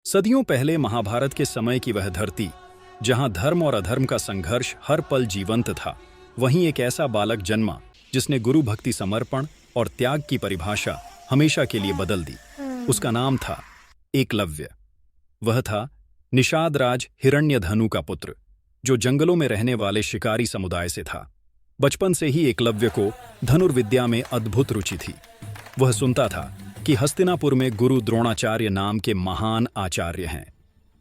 सदियों पहले महाभारत के समय की वह धरती, जहां धर्म और अधर्म का संघर्ष हर पल जीवंत था, वहीं एक ऐसा बालक जन्मा जिसने गुरु भक्ति, समर्पण और त्याग की परिभाषा हमेशा के लिए बदल दी। उसका नाम था एकलव्य। वह था निषाद राज हिरण्यधनु का पुत्र, जो जंगलों में रहने वाले शिकारी समुदाय से था। बचपन से ही एकलव्य को धनुर्विद्या में अद्भुत रुचि थी। वह सुनता था कि हस्तिनापुर में गुरु द्रोणाचार्य नाम के महान आचार्य हैं,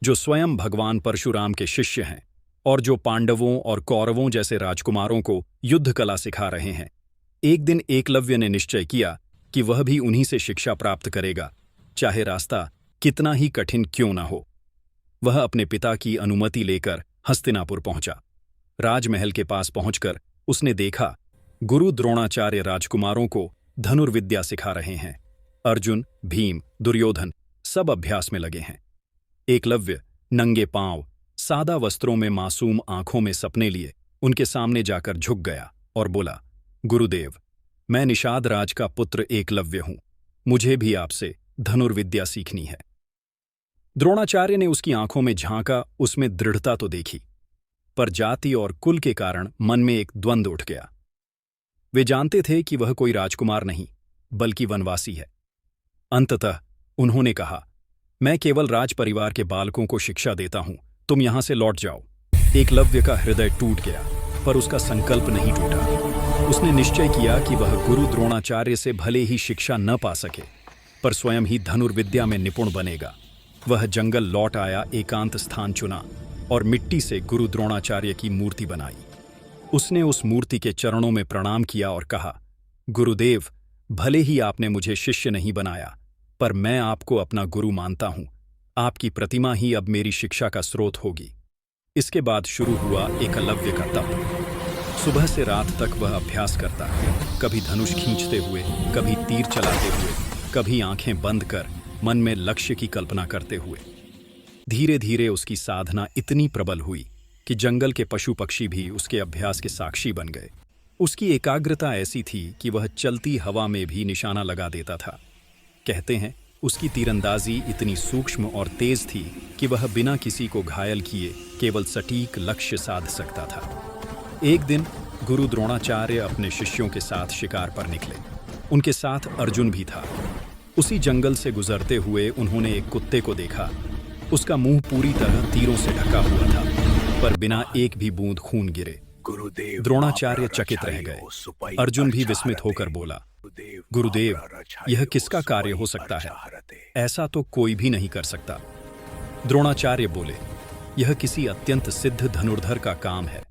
जो स्वयं भगवान परशुराम के शिष्य हैं और जो पांडवों और कौरवों जैसे राजकुमारों को युद्ध कला सिखा रहे हैं। एक दिन एकलव्य ने निश्चय किया कि वह भी उन्हीं से शिक्षा प्राप्त करेगा, चाहे रास्ता कितना ही कठिन क्यों न हो। वह अपने पिता की अनुमति लेकर हस्तिनापुर पहुंचा। राजमहल के पास पहुंचकर उसने देखा गुरु द्रोणाचार्य राजकुमारों को धनुर्विद्या सिखा रहे हैं। अर्जुन, भीम, दुर्योधन सब अभ्यास में लगे हैं। एकलव्य नंगे पांव, सादा वस्त्रों में, मासूम आंखों में सपने लिए उनके सामने जाकर झुक गया और बोला, गुरुदेव, मैं निषाद राज का पुत्र एकलव्य हूं। मुझे भी आपसे धनुर्विद्या सीखनी है। द्रोणाचार्य ने उसकी आंखों में झांका। उसमें दृढ़ता तो देखी, पर जाति और कुल के कारण मन में एक द्वंद्व उठ गया। वे जानते थे कि वह कोई राजकुमार नहीं, बल्कि वनवासी है। अंततः उन्होंने कहा, मैं केवल राज परिवार के बालकों को शिक्षा देता हूं, तुम यहां से लौट जाओ। एकलव्य का हृदय टूट गया, पर उसका संकल्प नहीं टूटा। उसने निश्चय किया कि वह गुरु द्रोणाचार्य से भले ही शिक्षा न पा सके, पर स्वयं ही धनुर्विद्या में निपुण बनेगा। वह जंगल लौट आया, एकांत स्थान चुना और मिट्टी से गुरु द्रोणाचार्य की मूर्ति बनाई। उसने उस मूर्ति के चरणों में प्रणाम किया और कहा, गुरुदेव, भले ही आपने मुझे शिष्य नहीं बनाया, पर मैं आपको अपना गुरु मानता हूं। आपकी प्रतिमा ही अब मेरी शिक्षा का स्रोत होगी। इसके बाद शुरू हुआ एकलव्य का तप। सुबह से रात तक वह अभ्यास करता, कभी धनुष खींचते हुए, कभी तीर चलाते हुए, कभी आंखें बंद कर मन में लक्ष्य की कल्पना करते हुए। धीरे धीरे उसकी साधना इतनी प्रबल हुई कि जंगल के पशु पक्षी भी उसके अभ्यास के साक्षी बन गए। उसकी एकाग्रता ऐसी थी कि वह चलती हवा में भी निशाना लगा देता था। कहते हैं, उसकी तीरंदाजी इतनी सूक्ष्म और तेज थी कि वह बिना किसी को घायल किए केवल सटीक लक्ष्य साध सकता था। एक दिन गुरु द्रोणाचार्य अपने शिष्यों के साथ शिकार पर निकले। उनके साथ अर्जुन भी था। उसी जंगल से गुजरते हुए उन्होंने एक कुत्ते को देखा। उसका मुंह पूरी तरह तीरों से ढका हुआ था, पर बिना एक भी बूंद खून गिरे। द्रोणाचार्य चकित रह गए। अर्जुन भी विस्मित होकर बोला, गुरुदेव, यह किसका कार्य हो सकता है? ऐसा तो कोई भी नहीं कर सकता। द्रोणाचार्य बोले, यह किसी अत्यंत सिद्ध धनुर्धर का काम है।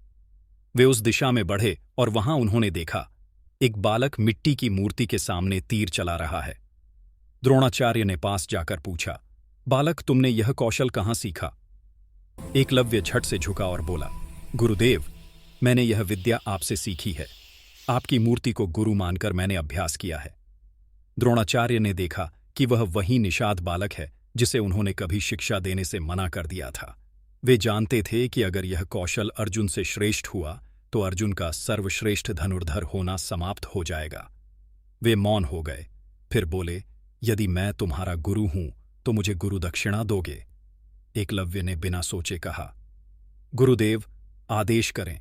वे उस दिशा में बढ़े और वहां उन्होंने देखा एक बालक मिट्टी की मूर्ति के सामने तीर चला रहा है। द्रोणाचार्य ने पास जाकर पूछा, बालक, तुमने यह कौशल कहां सीखा? एकलव्य झट से झुका और बोला, गुरुदेव, मैंने यह विद्या आपसे सीखी है। आपकी मूर्ति को गुरु मानकर मैंने अभ्यास किया है। द्रोणाचार्य ने देखा कि वह वही निषाद बालक है जिसे उन्होंने कभी शिक्षा देने से मना कर दिया था। वे जानते थे कि अगर यह कौशल अर्जुन से श्रेष्ठ हुआ तो अर्जुन का सर्वश्रेष्ठ धनुर्धर होना समाप्त हो जाएगा। वे मौन हो गए, फिर बोले, यदि मैं तुम्हारा गुरु हूं तो मुझे गुरु दक्षिणा दोगे? एकलव्य ने बिना सोचे कहा, गुरुदेव, आदेश करें,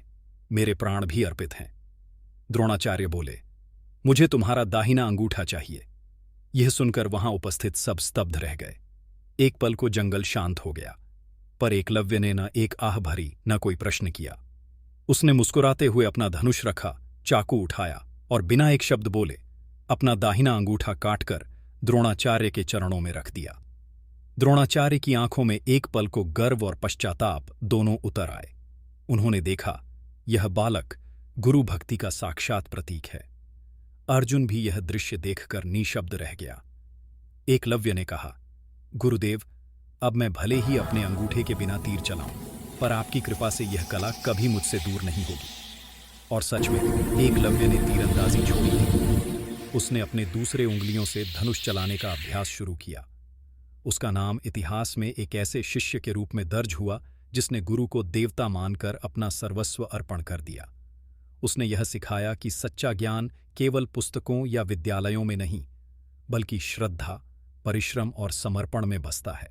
मेरे प्राण भी अर्पित हैं। द्रोणाचार्य बोले, मुझे तुम्हारा दाहिना अंगूठा चाहिए। यह सुनकर वहां उपस्थित सब स्तब्ध रह गए। एक पल को जंगल शांत हो गया, पर एकलव्य ने न एक आह भरी, न कोई प्रश्न किया। उसने मुस्कुराते हुए अपना धनुष रखा, चाकू उठाया और बिना एक शब्द बोले अपना दाहिना अंगूठा काटकर द्रोणाचार्य के चरणों में रख दिया। द्रोणाचार्य की आंखों में एक पल को गर्व और पश्चाताप दोनों उतर आए। उन्होंने देखा, यह बालक गुरु भक्ति का साक्षात प्रतीक है। अर्जुन भी यह दृश्य देखकर निशब्द रह गया। एकलव्य ने कहा, गुरुदेव, अब मैं भले ही अपने अंगूठे के बिना तीर चलाऊं, पर आपकी कृपा से यह कला कभी मुझसे दूर नहीं होगी। और सच में एकलव्य ने तीरंदाजी छोड़ी थी। उसने अपने दूसरे उंगलियों से धनुष चलाने का अभ्यास शुरू किया। उसका नाम इतिहास में एक ऐसे शिष्य के रूप में दर्ज हुआ जिसने गुरु को देवता मानकर अपना सर्वस्व अर्पण कर दिया। उसने यह सिखाया कि सच्चा ज्ञान केवल पुस्तकों या विद्यालयों में नहीं, बल्कि श्रद्धा, परिश्रम और समर्पण में बसता है।